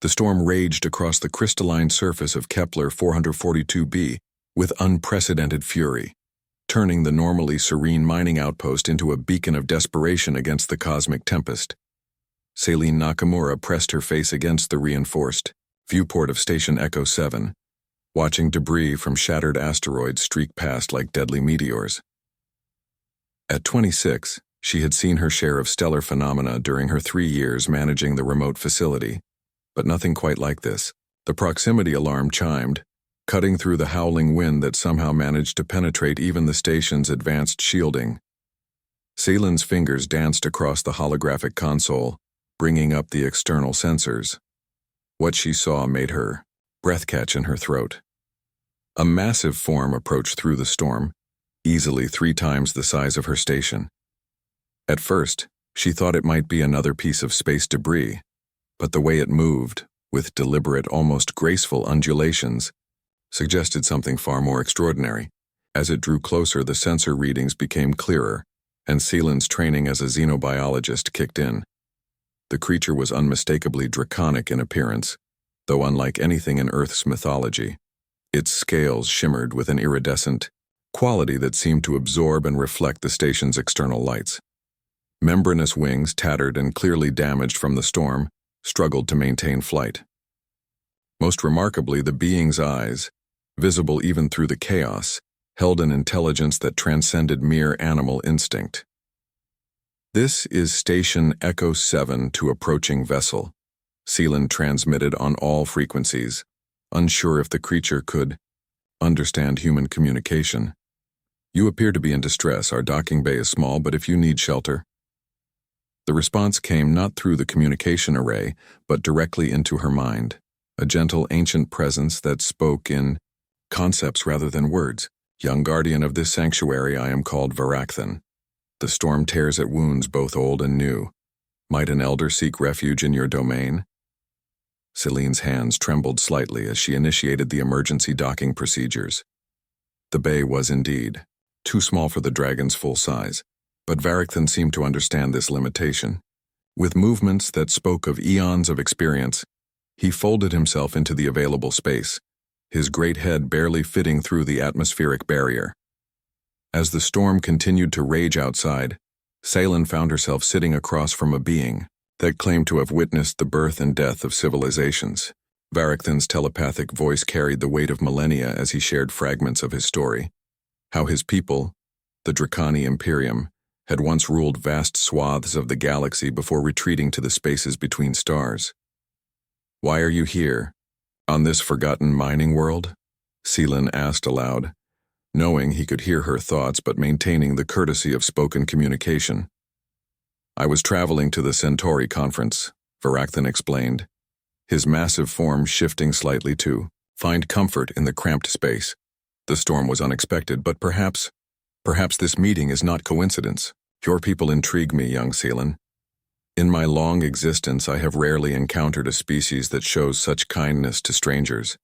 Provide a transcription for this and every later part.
The storm raged across the crystalline surface of Kepler 442b with unprecedented fury, turning the normally serene mining outpost into a beacon of desperation against the cosmic tempest. Celine Nakamura pressed her face against the reinforced viewport of Station Echo 7, watching debris from shattered asteroids streak past like deadly meteors. At 26, she had seen her share of stellar phenomena during her 3 years managing the remote facility, but nothing quite like this. The proximity alarm chimed, cutting through the howling wind that somehow managed to penetrate even the station's advanced shielding. Celine's fingers danced across the holographic console, bringing up the external sensors. What she saw made her breath catch in her throat. A massive form approached through the storm, easily 3 times the size of her station. At first, she thought it might be another piece of space debris, but the way it moved, with deliberate, almost graceful undulations, suggested something far more extraordinary. As it drew closer, the sensor readings became clearer, and Celine's training as a xenobiologist kicked in. The creature was unmistakably draconic in appearance, though unlike anything in Earth's mythology. Its scales shimmered with an iridescent quality that seemed to absorb and reflect the station's external lights. Membranous wings, tattered and clearly damaged from the storm, struggled to maintain flight. Most remarkably, the being's eyes, visible even through the chaos, held an intelligence that transcended mere animal instinct. "This is Station Echo 7 to approaching vessel," Celine transmitted on all frequencies, unsure if the creature could understand human communication. "You appear to be in distress. Our docking bay is small, but if you need shelter." The response came not through the communication array, but directly into her mind, a gentle ancient presence that spoke in concepts rather than words. "Young guardian of this sanctuary, I am called Varakthan. The storm tears at wounds both old and new. Might an elder seek refuge in your domain?" Celine's hands trembled slightly as she initiated the emergency docking procedures. The bay was indeed too small for the dragon's full size, but Varakthan seemed to understand this limitation. With movements that spoke of eons of experience, he folded himself into the available space, his great head barely fitting through the atmospheric barrier. As the storm continued to rage outside, Celine found herself sitting across from a being that claimed to have witnessed the birth and death of civilizations. Varakthan's telepathic voice carried the weight of millennia as he shared fragments of his story. How his people, the Draconi Imperium, had once ruled vast swaths of the galaxy before retreating to the spaces between stars. "Why are you here, on this forgotten mining world?" Celine asked aloud, knowing he could hear her thoughts but maintaining the courtesy of spoken communication. "I was traveling to the Centauri conference," Varakthan explained, his massive form shifting slightly to find comfort in the cramped space. "The storm was unexpected, but perhaps this meeting is not coincidence. Your people intrigue me, young Celine. In my long existence, I have rarely encountered a species that shows such kindness to strangers,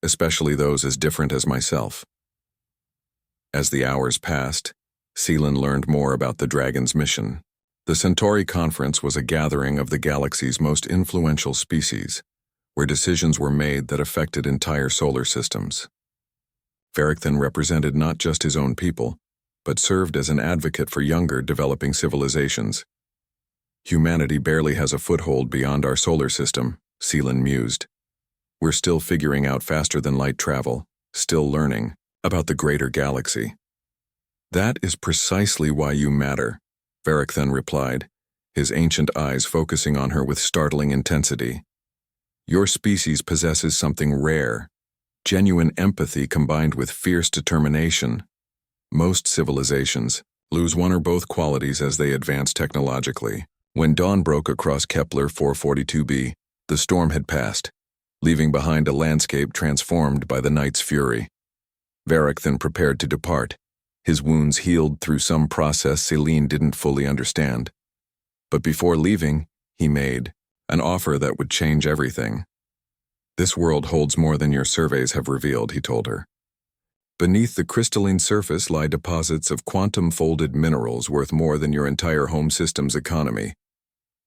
especially those as different as myself." As the hours passed, Celine learned more about the dragon's mission. The Centauri Conference was a gathering of the galaxy's most influential species, where decisions were made that affected entire solar systems. Varakthan represented not just his own people, but served as an advocate for younger, developing civilizations. "Humanity barely has a foothold beyond our solar system," Celine mused. "We're still figuring out faster than light travel, still learning about the greater galaxy." "That is precisely why you matter," Varakthan replied, his ancient eyes focusing on her with startling intensity. "Your species possesses something rare, genuine empathy combined with fierce determination. Most civilizations lose one or both qualities as they advance technologically." When dawn broke across Kepler 442b, the storm had passed, leaving behind a landscape transformed by the night's fury. Varakthan prepared to depart, his wounds healed through some process Celine didn't fully understand. But before leaving, he made an offer that would change everything. "This world holds more than your surveys have revealed," he told her. "Beneath the crystalline surface lie deposits of quantum-folded minerals worth more than your entire home system's economy.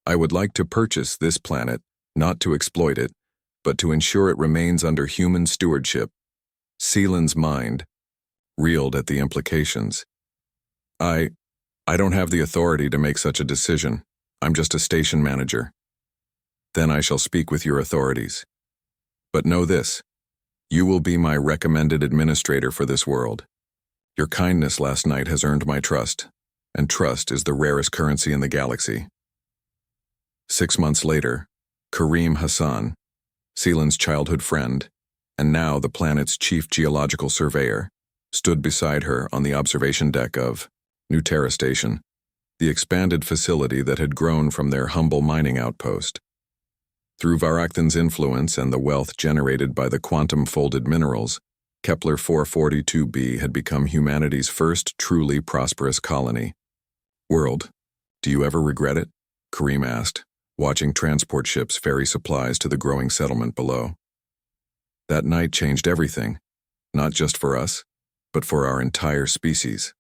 I would like to purchase this planet, not to exploit it, but to ensure it remains under human stewardship. Seelan's mind reeled at the implications. I don't have the authority to make such a decision. I'm just a station manager. Then I shall speak with your authorities. But know this, you will be my recommended administrator for this world. Your kindness last night has earned my trust, and trust is the rarest currency in the galaxy. 6 months later, Kareem Hassan, Seelan's childhood friend, and now the planet's chief geological surveyor, stood beside her on the observation deck of New Terra Station, the expanded facility that had grown from their humble mining outpost. Through Varakthan's influence and the wealth generated by the quantum-folded minerals, Kepler 442b had become humanity's first truly prosperous colony. World, do you ever regret it? Kareem asked, watching transport ships ferry supplies to the growing settlement below. That night changed everything, not just for us, but for our entire species.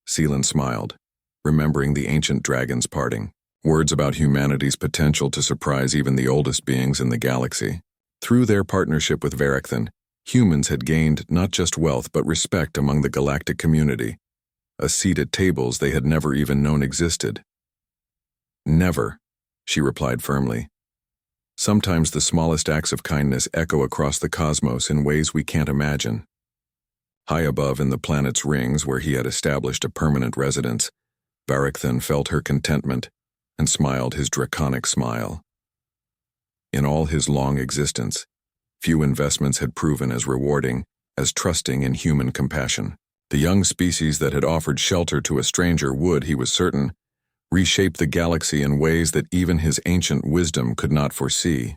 Seelan smiled, remembering the ancient dragon's parting, words about humanity's potential to surprise even the oldest beings in the galaxy. Through their partnership with Varakthan, humans had gained not just wealth but respect among the galactic community, a seat at tables they had never even known existed. Never, she replied firmly. Sometimes the smallest acts of kindness echo across the cosmos in ways we can't imagine. High above in the planet's rings where he had established a permanent residence, Varakthan felt her contentment and smiled his draconic smile. In all his long existence, few investments had proven as rewarding, as trusting in human compassion. The young species that had offered shelter to a stranger would, he was certain, reshape the galaxy in ways that even his ancient wisdom could not foresee.